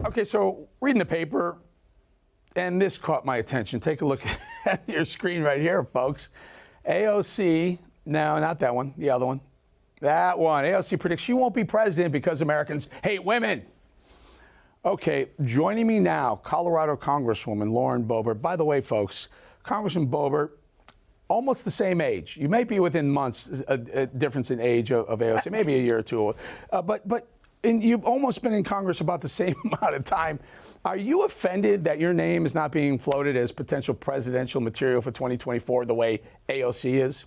Okay, so reading the paper, and this caught my attention. Take a look at your screen right here, folks. AOC, no, not that one, the other one. That one. AOC predicts she won't be president because Americans hate women. Okay, joining me now, Colorado Congresswoman Lauren Boebert. By the way, folks, Congressman Boebert, almost the same age. You might be within months, a difference in age of AOC, maybe a year or two. And you've almost been in Congress about the same amount of time. Are you offended that your name is not being floated as potential presidential material for 2024 the way AOC is?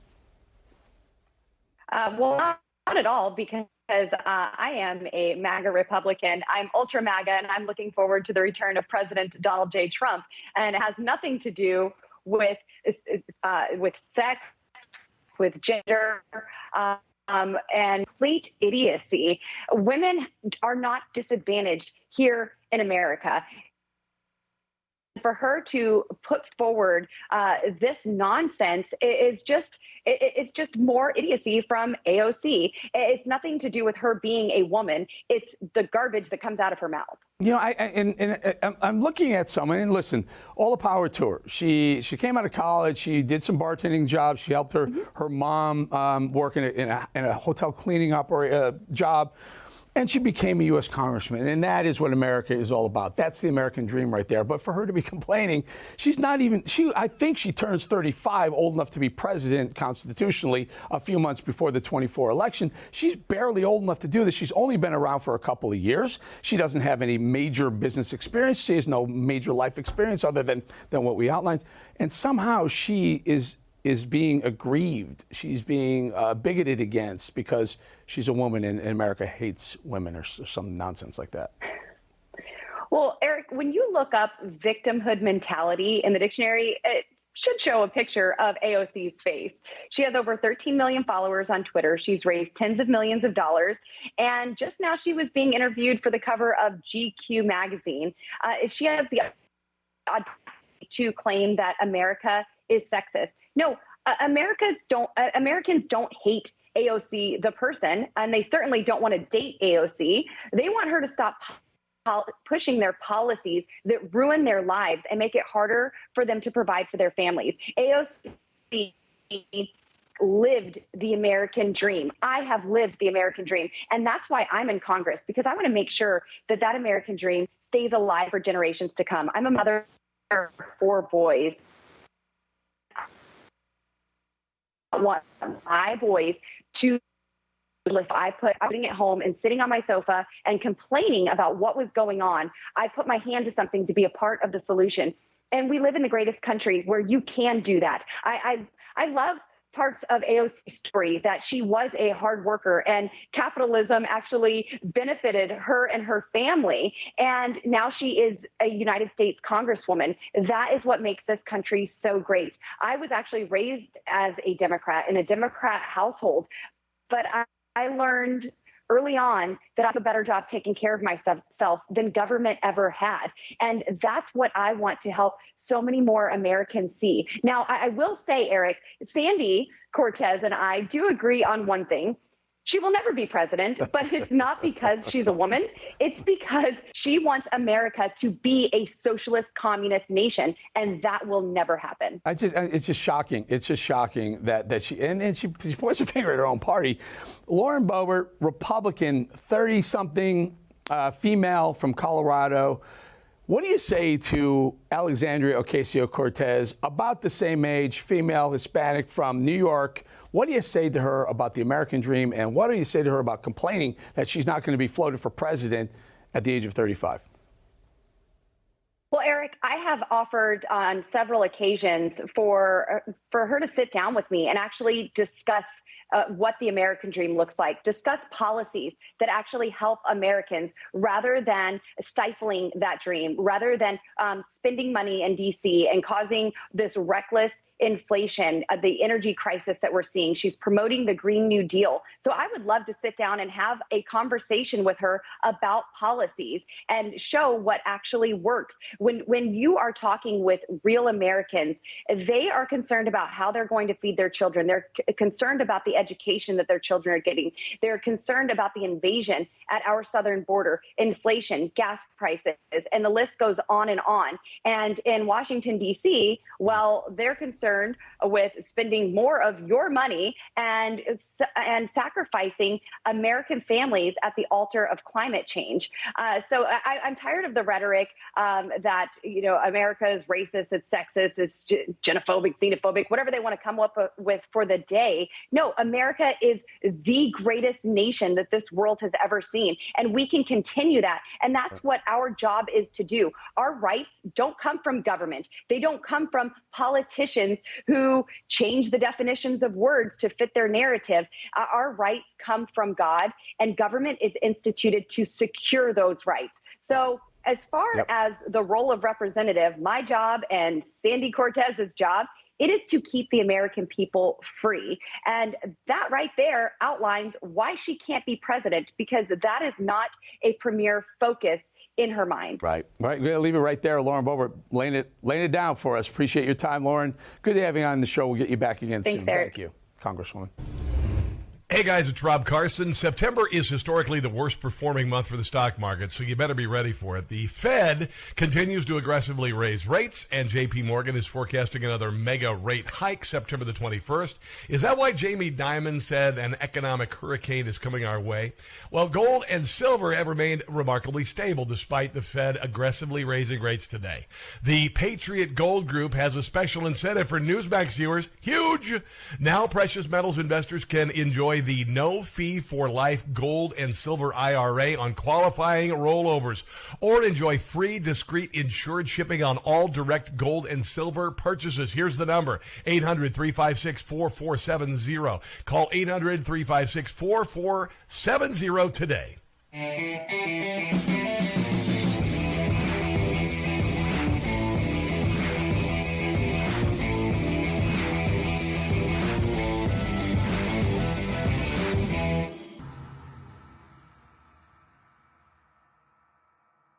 Well, not at all, because I am a MAGA Republican. I'm ultra MAGA, and I'm looking forward to the return of President Donald J. Trump. And it has nothing to do with sex, with gender, and complete idiocy. Women are not disadvantaged here in America. For her to put forward this nonsense is just more idiocy from AOC. It's nothing to do with her being a woman. It's the garbage that comes out of her mouth. You know, I'm looking at someone, and listen, all the power to her. She came out of college. She did some bartending jobs. She helped her mom work in a hotel cleaning job. And she became a U.S. congressman, and that is what America is all about. That's the American dream right there. But for her to be complaining, she's not even, I think she turns 35, old enough to be president constitutionally a few months before the 24 election. She's barely old enough to do this. She's only been around for a couple of years. She doesn't have any major business experience. She has no major life experience other than what we outlined. And somehow she is being aggrieved. She's being bigoted against because she's a woman and America hates women or some nonsense like that. Well, Eric, when you look up victimhood mentality in the dictionary, it should show a picture of AOC's face. She has over 13 million followers on Twitter. She's raised tens of millions of dollars. And just now she was being interviewed for the cover of GQ magazine. She has the audacity to claim that America is sexist. No, Americans don't hate AOC the person, and they certainly don't want to date AOC. They want her to stop pushing their policies that ruin their lives and make it harder for them to provide for their families. AOC lived the American dream. I have lived the American dream, and that's why I'm in Congress, because I want to make sure that that American dream stays alive for generations to come. I'm a mother of 4 boys. I want my boys to listen. I'm putting it home and sitting on my sofa and complaining about what was going on. I put my hand to something to be a part of the solution. And we live in the greatest country where you can do that. I love parts of AOC's story, that she was a hard worker and capitalism actually benefited her and her family. And now she is a United States Congresswoman. That is what makes this country so great. I was actually raised as a Democrat in a Democrat household, but I learned early on that I have a better job taking care of myself than government ever had. And that's what I want to help so many more Americans see. Now, I will say, Eric, Sandy Cortez and I do agree on one thing. She will never be president, but it's not because she's a woman. It's because she wants America to be a socialist communist nation, and that will never happen. It's just shocking. It's just shocking that she points her finger at her own party. Lauren Boebert, Republican, 30-something, female from Colorado. What do you say to Alexandria Ocasio-Cortez, about the same age, female, Hispanic from New York? What do you say to her about the American dream, and what do you say to her about complaining that she's not going to be floated for president at the age of 35? Well, Eric, I have offered on several occasions for her to sit down with me and actually discuss what the American dream looks like, discuss policies that actually help Americans rather than stifling that dream, rather than spending money in D.C. and causing this reckless, inflation, the energy crisis that we're seeing. She's promoting the Green New Deal. So I would love to sit down and have a conversation with her about policies and show what actually works. When you are talking with real Americans, they are concerned about how they're going to feed their children. They're concerned about the education that their children are getting. They're concerned about the invasion at our southern border, inflation, gas prices, and the list goes on and on. And in Washington, D.C., well, they're concerned with spending more of your money and sacrificing American families at the altar of climate change. So I'm tired of the rhetoric that, America is racist, it's sexist, it's xenophobic, xenophobic, whatever they want to come up with for the day. No, America is the greatest nation that this world has ever seen. And we can continue that. And that's what our job is to do. Our rights don't come from government. They don't come from politicians who change the definitions of words to fit their narrative. Our rights come from God, and government is instituted to secure those rights. So as far as the role of representative, my job and Sandy Cortez's job, it is to keep the American people free. And that right there outlines why she can't be president, because that is not a premier focus in her mind. Right. We're going to leave it right there. Lauren Boebert laying it down for us. Appreciate your time, Lauren. Good to have you on the show. We'll get you back again soon. Eric. Thank you, Congresswoman. Hey guys, it's Rob Carson. September is historically the worst performing month for the stock market, so you better be ready for it. The Fed continues to aggressively raise rates, and JP Morgan is forecasting another mega rate hike September the 21st. Is that why Jamie Dimon said an economic hurricane is coming our way? Well, gold and silver have remained remarkably stable despite the Fed aggressively raising rates today. The Patriot Gold Group has a special incentive for Newsmax viewers. Huge! Now precious metals investors can enjoy the no-fee for life gold and silver IRA on qualifying rollovers, or enjoy free, discreet, insured shipping on all direct gold and silver purchases. Here's the number, 800-356-4470. Call 800-356-4470 today.